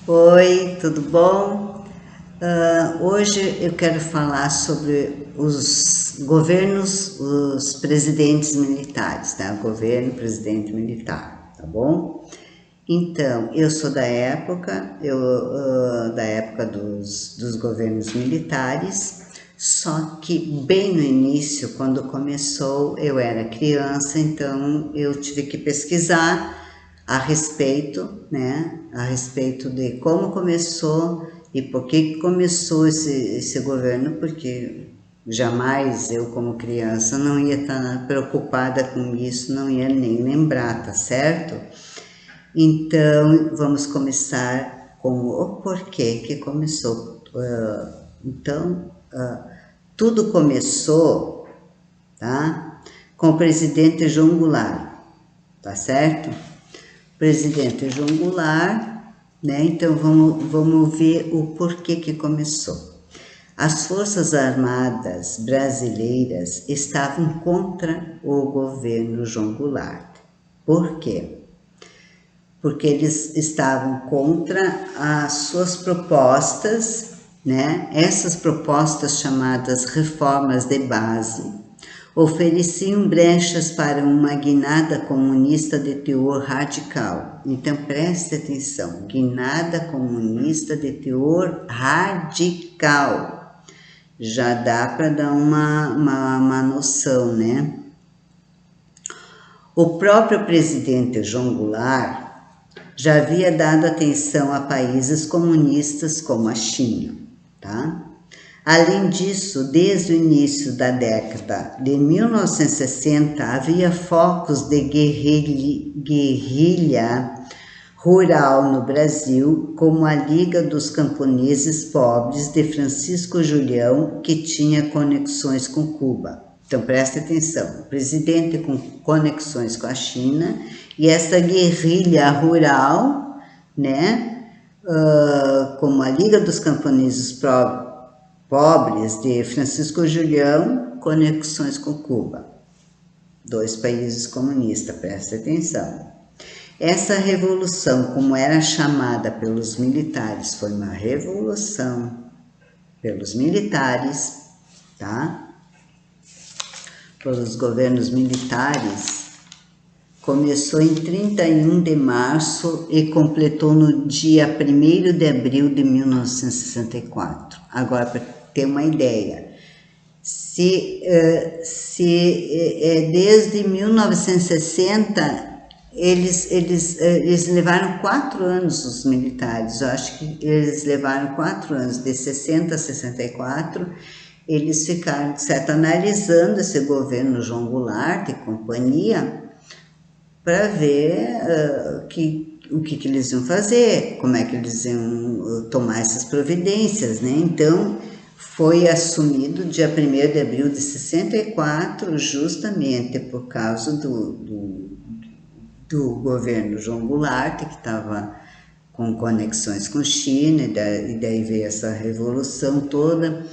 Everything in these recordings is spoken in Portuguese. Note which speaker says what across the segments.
Speaker 1: Oi, tudo bom? Hoje eu quero falar sobre os governos, os presidentes militares, tá? Governo, presidente militar, tá bom? Então, eu sou da época dos governos militares, só que bem no início, quando começou, eu era criança, então eu tive que pesquisar a respeito, né, a respeito de como começou e por que começou esse governo, porque jamais eu, como criança, não ia estar preocupada com isso, não ia nem lembrar, tá certo? Então, vamos começar com o porquê que começou. Tudo começou, tá? Com o presidente João Goulart, tá certo? Presidente João Goulart, né? Então, vamos ver o porquê que começou. As Forças Armadas brasileiras estavam contra o governo João Goulart. Por quê? Porque eles estavam contra as suas propostas, né? Essas propostas chamadas reformas de base ofereciam brechas para uma guinada comunista de teor radical. Então preste atenção, guinada comunista de teor radical. Já dá para dar uma noção, né? O próprio presidente João Goulart já havia dado atenção a países comunistas como a China, tá? Além disso, desde o início da década de 1960, havia focos de guerrilha rural no Brasil, como a Liga dos Camponeses Pobres de Francisco Julião, que tinha conexões com Cuba. Então preste atenção, o presidente com conexões com a China e essa guerrilha rural, né, como a Liga dos Camponeses Pobres de Francisco Julião, conexões com Cuba. Dois países comunistas, preste atenção. Essa revolução, como era chamada pelos militares, foi uma revolução pelos militares, tá? Pelos governos militares, começou em 31 de março e completou no dia 1º de abril de 1964. Agora, para ter uma ideia, desde 1960, eles levaram 4 anos, os militares, eu acho que eles levaram 4 anos, de 60 a 64, eles ficaram, de certo, analisando esse governo João Goulart e companhia, para ver o que eles iam fazer, como é que eles iam tomar essas providências, né? Então, foi assumido dia 1º de abril de 64, justamente por causa do governo João Goulart, que estava com conexões com China, e daí veio essa revolução toda.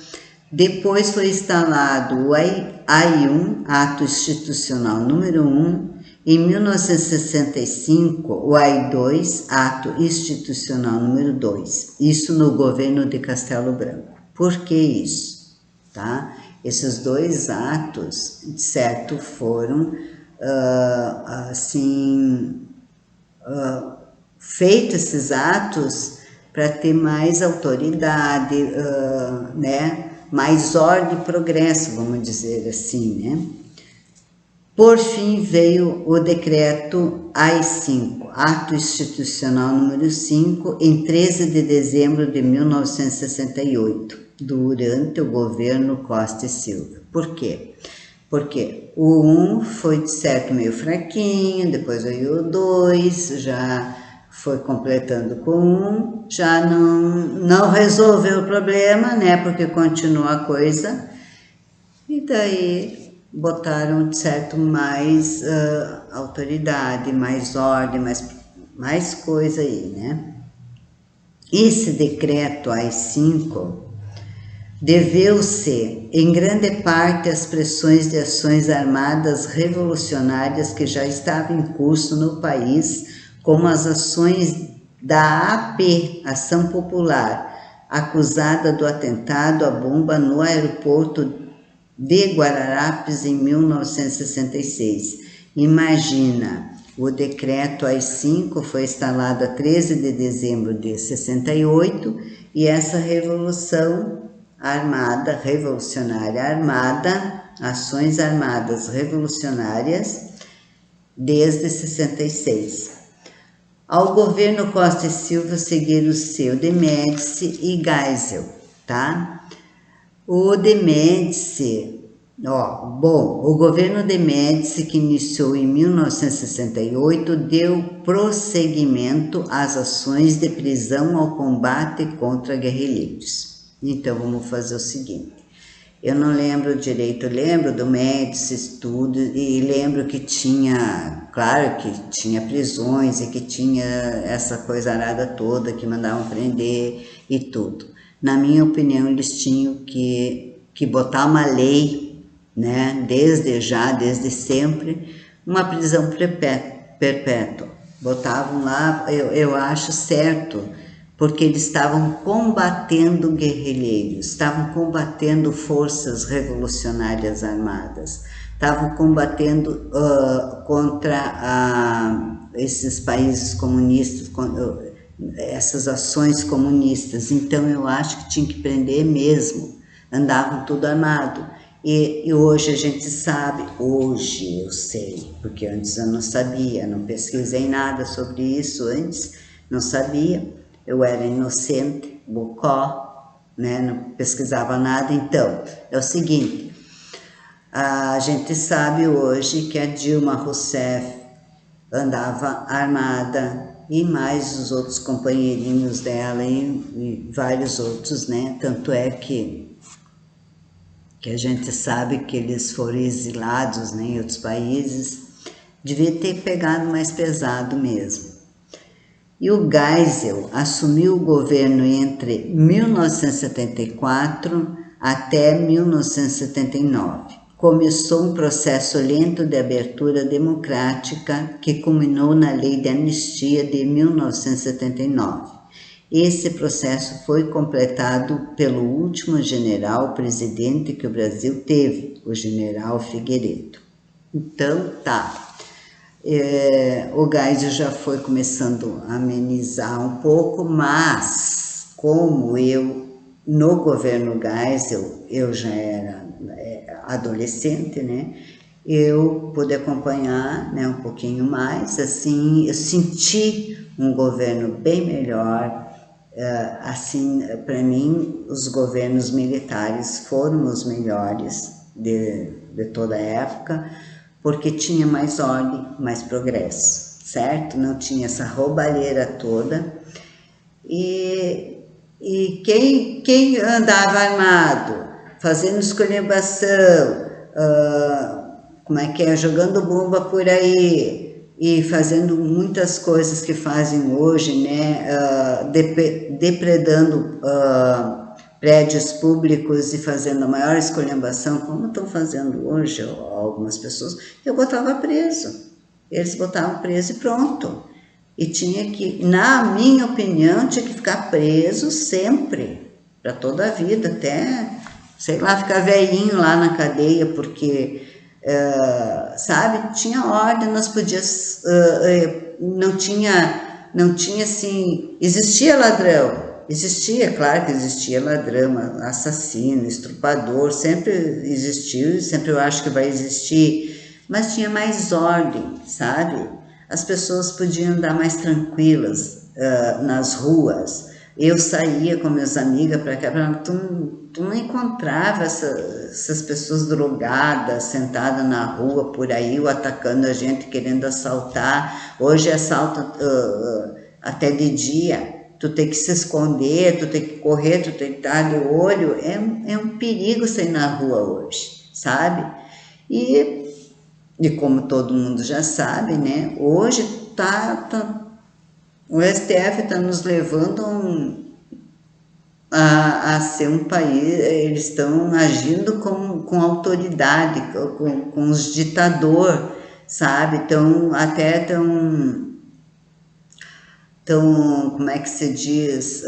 Speaker 1: Depois foi instalado o AI-1, Ato Institucional número 1, em 1965, o AI-2, Ato Institucional número 2, isso no governo de Castelo Branco. Por que isso? Tá? Esses dois atos, de certo, foram feitos esses atos para ter mais autoridade, né? Mais ordem e progresso, vamos dizer assim, né? Por fim, veio o decreto AI-5, Ato Institucional número 5, em 13 de dezembro de 1968, durante o governo Costa e Silva. Por quê? Porque o 1 foi, de certo, meio fraquinho, depois veio o 2, já foi completando com 1, já não resolveu o problema, né, porque continua a coisa, e daí botaram, de certo, mais autoridade, mais ordem, mais coisa aí, né. Esse decreto AI-5 deveu-se, em grande parte, às pressões de ações armadas revolucionárias que já estavam em curso no país, como as ações da AP, Ação Popular, acusada do atentado à bomba no aeroporto de Guararapes em 1966. Imagina, o decreto AI-5 foi instalado a 13 de dezembro de 68 e essa revolução armada, revolucionária armada, ações armadas revolucionárias desde 66. Ao governo Costa e Silva seguiram o seu de Médici e Geisel, tá? O de Médici, o governo de Médici, que iniciou em 1968, deu prosseguimento às ações de prisão ao combate contra guerrilheiros. Então, vamos fazer o seguinte. Eu não lembro direito, eu lembro do Médici, tudo, e lembro que tinha, claro que tinha prisões e que tinha essa coisa arada toda que mandavam prender e tudo. Na minha opinião, eles tinham que botar uma lei, né, desde sempre, uma prisão perpétua. Botavam lá, eu acho certo, porque eles estavam combatendo guerrilheiros, estavam combatendo forças revolucionárias armadas, estavam combatendo contra esses países comunistas, essas ações comunistas. Então eu acho que tinha que prender mesmo, andavam tudo armado. E hoje a gente sabe, hoje eu sei, porque antes eu não sabia, não pesquisei nada sobre isso antes, não sabia. Eu era inocente, bocó, né? Não pesquisava nada. Então, é o seguinte, a gente sabe hoje que a Dilma Rousseff andava armada e mais os outros companheirinhos dela e vários outros, né? Tanto é que a gente sabe que eles foram exilados, né, em outros países. Devia ter pegado mais pesado mesmo. E o Geisel assumiu o governo entre 1974 até 1979. Começou um processo lento de abertura democrática que culminou na Lei de Anistia de 1979. Esse processo foi completado pelo último general-presidente que o Brasil teve, o general Figueiredo. Então, tá. O Geisel já foi começando a amenizar um pouco, mas como no governo Geisel, eu já era adolescente, né? Eu pude acompanhar, né, um pouquinho mais, assim, eu senti um governo bem melhor. Assim, para mim, os governos militares foram os melhores de toda a época, porque tinha mais ordem, mais progresso, certo? Não tinha essa roubalheira toda. E quem andava armado, fazendo esculhambação, como é que é, jogando bomba por aí e fazendo muitas coisas que fazem hoje, né? Depredando prédios públicos e fazendo a maior esculhambação, como estão fazendo hoje algumas pessoas, eu botava preso. Eles botavam preso e pronto. E tinha que, na minha opinião, tinha que ficar preso sempre, para toda a vida, até, sei lá, ficar velhinho lá na cadeia, porque, sabe, tinha ordem, nós podíamos, não tinha assim, existia ladrão. Existia, claro que existia ladrão, assassino, estuprador, sempre existiu, sempre eu acho que vai existir, mas tinha mais ordem, sabe? As pessoas podiam andar mais tranquilas nas ruas. Eu saía com minhas amigas para cá, tu não encontrava essas pessoas drogadas, sentadas na rua por aí, ou atacando a gente, querendo assaltar. Hoje assalta até de dia. Tu tem que se esconder, tu tem que correr, tu tem que estar de olho. É um perigo sair na rua hoje, sabe? E como todo mundo já sabe, né? Hoje o STF está nos levando a ser um país, eles estão agindo com autoridade, com os ditadores, sabe? Até estão estão, como é que se diz,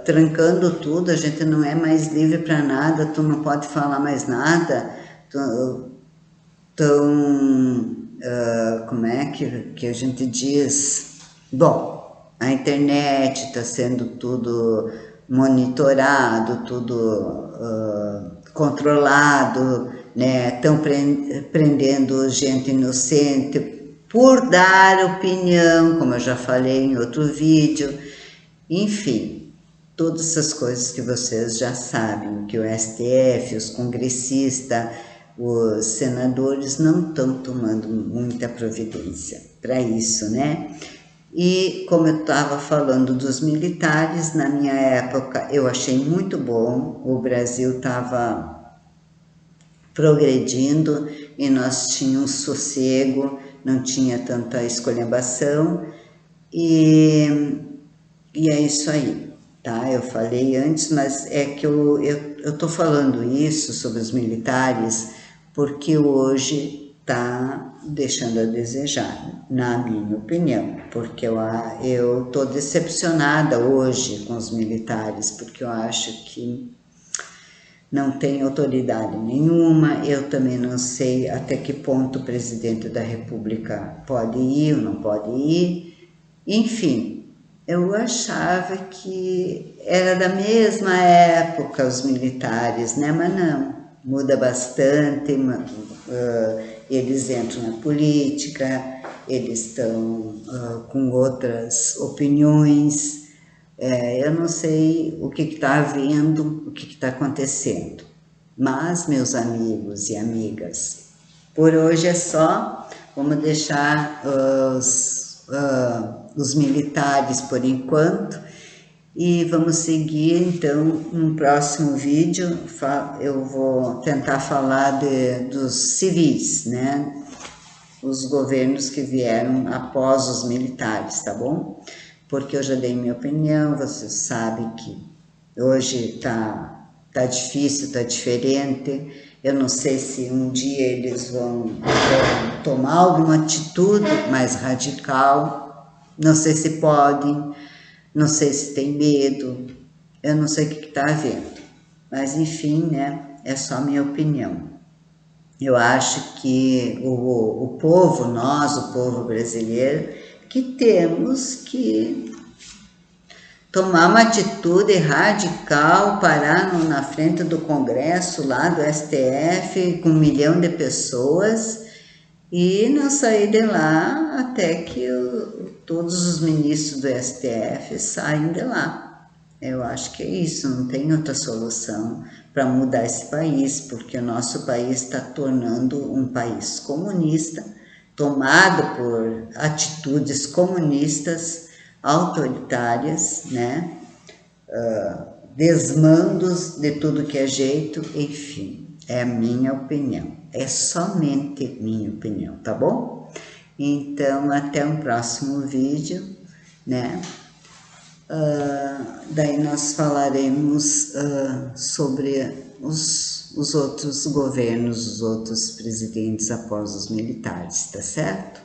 Speaker 1: trancando tudo, a gente não é mais livre para nada, tu não pode falar mais nada, tão, como é que a gente diz? Bom, a internet está sendo tudo monitorado, tudo controlado, né? Estão prendendo gente inocente por dar opinião, como eu já falei em outro vídeo, enfim, todas essas coisas que vocês já sabem, que o STF, os congressistas, os senadores não estão tomando muita providência para isso, né? E como eu estava falando dos militares, na minha época eu achei muito bom, o Brasil estava progredindo e nós tínhamos sossego, não tinha tanta esculhambação e é isso aí, tá? Eu falei antes, mas é que eu tô falando isso sobre os militares porque hoje tá deixando a desejar, na minha opinião, porque eu tô decepcionada hoje com os militares, porque eu acho que não tem autoridade nenhuma, eu também não sei até que ponto o presidente da República pode ir ou não pode ir, enfim, eu achava que era da mesma época os militares, né? Mas não, muda bastante, eles entram na política, eles estão com outras opiniões, eu não sei o que está havendo, o que está acontecendo. Mas, meus amigos e amigas, por hoje é só. Vamos deixar os militares por enquanto e vamos seguir então no próximo vídeo. Eu vou tentar falar dos civis, né? Os governos que vieram após os militares, tá bom? Porque eu já dei minha opinião, você sabe que hoje tá difícil, tá diferente. Eu não sei se um dia eles vão tomar alguma atitude mais radical, não sei se podem, não sei se tem medo, eu não sei o que está havendo. Mas enfim, né, é só minha opinião. Eu acho que o povo, nós, o povo brasileiro, que temos que tomar uma atitude radical, parar na frente do Congresso, lá do STF, com 1 milhão de pessoas, e não sair de lá até que todos os ministros do STF saiam de lá. Eu acho que é isso, não tem outra solução para mudar esse país, porque o nosso país está tornando um país comunista, tomado por atitudes comunistas, autoritárias, né? Desmandos de tudo que é jeito, enfim, é a minha opinião, é somente minha opinião, tá bom? Então, até um próximo vídeo, né? Daí nós falaremos sobre os outros governos, os outros presidentes após os militares, tá certo?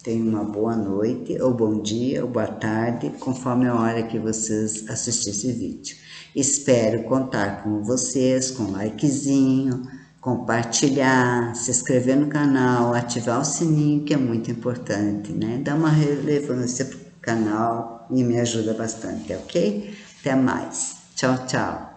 Speaker 1: Tenha uma boa noite, ou bom dia, ou boa tarde, conforme a hora que vocês assistirem esse vídeo. Espero contar com vocês, com likezinho, compartilhar, se inscrever no canal, ativar o sininho, que é muito importante, né? Dá uma relevância pro canal e me ajuda bastante, ok? Até mais. Tchau, tchau.